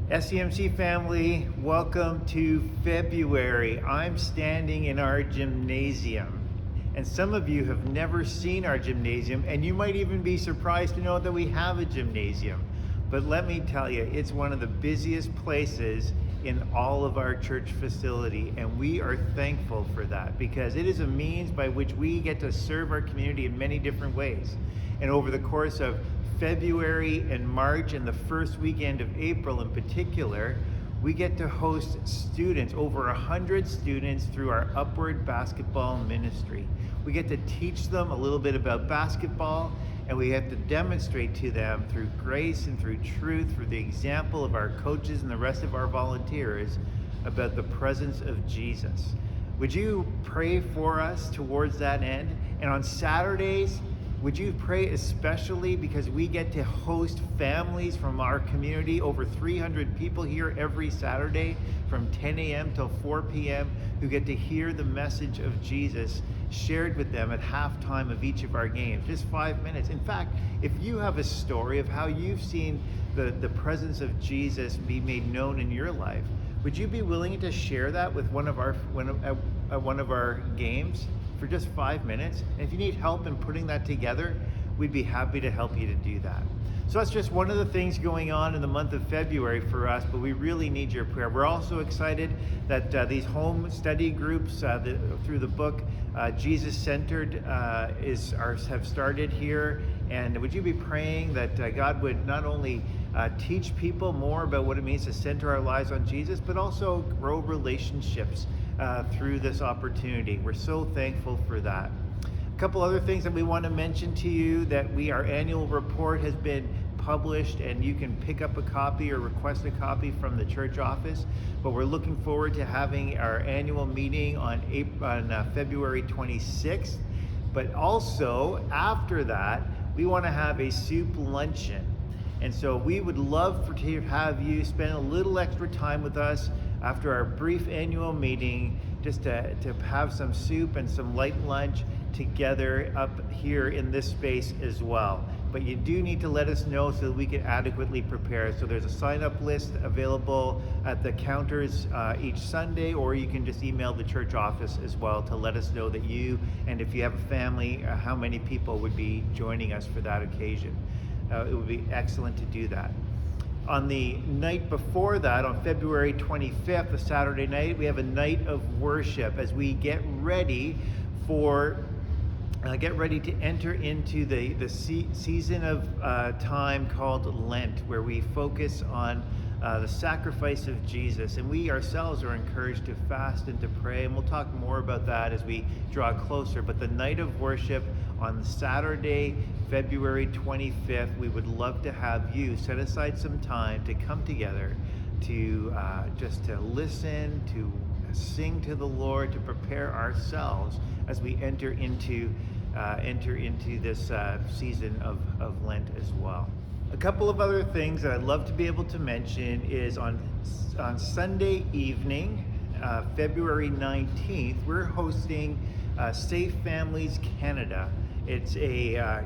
SEMC family, welcome to February. I'm standing in our gymnasium, and some of you have never seen our gymnasium, and you might even be surprised to know that we have a gymnasium. But let me tell you, it's one of the busiest places in all of our church facility, and we are thankful for that because it is a means by which we get to serve our community in many different ways. And over the course of February and March and the first weekend of April in particular, we get to host students, over 100 students, through our Upward Basketball Ministry. We get to teach them a little bit about basketball, and we have to demonstrate to them through grace and through truth, through the example of our coaches and the rest of our volunteers, about the presence of Jesus. Would you pray for us towards that end? And on Saturdays, would you pray especially because we get to host families from our community, over 300 people here every Saturday from 10 a.m. till 4 p.m. who get to hear the message of Jesus shared with them at halftime of each of our games, just 5 minutes. In fact, if you have a story of how you've seen the presence of Jesus be made known in your life, would you be willing to share that with one of our games for just 5 minutes? And if you need help in putting that together, we'd be happy to help you to do that. So that's just one of the things going on in the month of February for us, but we really need your prayer. We're also excited that these home study groups through the book Jesus Centered have started here. And would you be praying that God would not only teach people more about what it means to center our lives on Jesus, but also grow relationships through this opportunity. We're so thankful for that. A couple other things that we want to mention to you, that our annual report has been published and you can pick up a copy or request a copy from the church office. But we're looking forward to having our annual meeting on February 26th. But also after that, we want to have a soup luncheon. And so we would love to have you spend a little extra time with us after our brief annual meeting, just to have some soup and some light lunch together up here in this space as well. But you do need to let us know so that we can adequately prepare. So there's a sign-up list available at the counters each Sunday, or you can just email the church office as well to let us know that you, and if you have a family, how many people would be joining us for that occasion. It would be excellent to do that. On the night before that, on February 25th, a Saturday night, we have a night of worship as we get ready to enter into the season of time called Lent, where we focus on the sacrifice of Jesus. And we ourselves are encouraged to fast and to pray, and we'll talk more about that as we draw closer. But the night of worship on Saturday, February 25th, we would love to have you set aside some time to come together to just to listen, to sing to the Lord, to prepare ourselves as we enter into this season of Lent as well. A couple of other things that I'd love to be able to mention is on Sunday evening, February 19th, we're hosting Safe Families Canada. It's a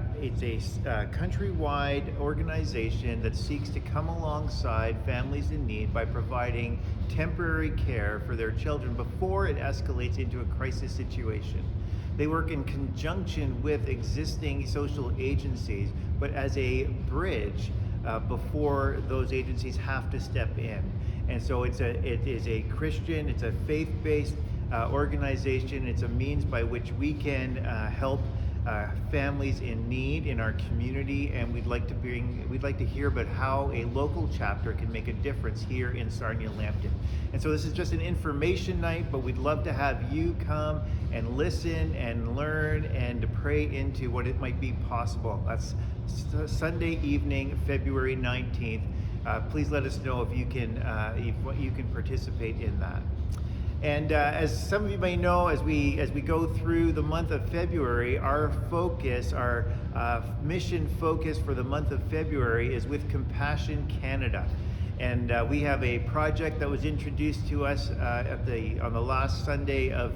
countrywide organization that seeks to come alongside families in need by providing temporary care for their children before it escalates into a crisis situation. They work in conjunction with existing social agencies, but as a bridge before those agencies have to step in. And so it is a Christian, it's a faith-based organization. It's a means by which we can help families in need in our community, and we'd like to hear about how a local chapter can make a difference here in Sarnia-Lambton. And so this is just an information night, but we'd love to have you come and listen and learn and to pray into what it might be possible. That's Sunday evening, February 19th. Please let us know if you can participate in that. And as some of you may know, as we go through the month of February, our focus, our mission focus for the month of February is with Compassion Canada. And we have a project that was introduced to us on the last Sunday of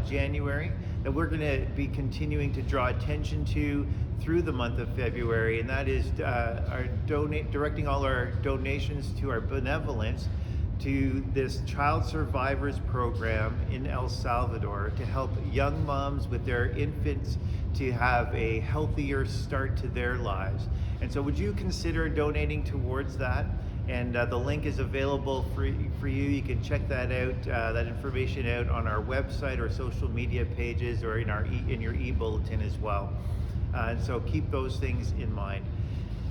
January that we're going to be continuing to draw attention to through the month of February, and that is directing all our donations to our benevolence to this child survivors program in El Salvador to help young moms with their infants to have a healthier start to their lives. And so would you consider donating towards that? And the link is available for you. You can check that out, that information out on our website or social media pages or in your e-bulletin as well. And so keep those things in mind.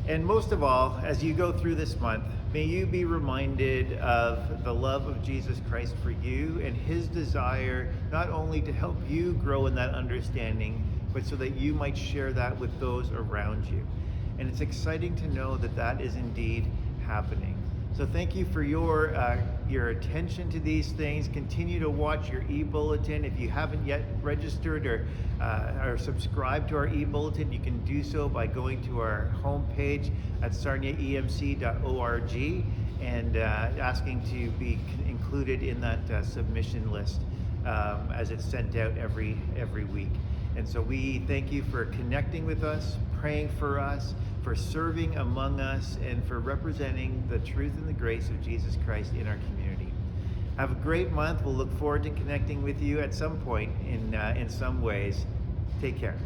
And most of all, as you go through this month, may you be reminded of the love of Jesus Christ for you and his desire not only to help you grow in that understanding, but so that you might share that with those around you. And it's exciting to know that that is indeed happening. So thank you for your attention to these things. Continue to watch your e-bulletin. If you haven't yet registered or subscribed to our e-bulletin, you can do so by going to our homepage at sarniaemc.org and asking to be included in that submission list as it's sent out every week. And so we thank you for connecting with us, praying for us, for serving among us, and for representing the truth and the grace of Jesus Christ in our community. Have a great month. We'll look forward to connecting with you at some point in some ways. Take care.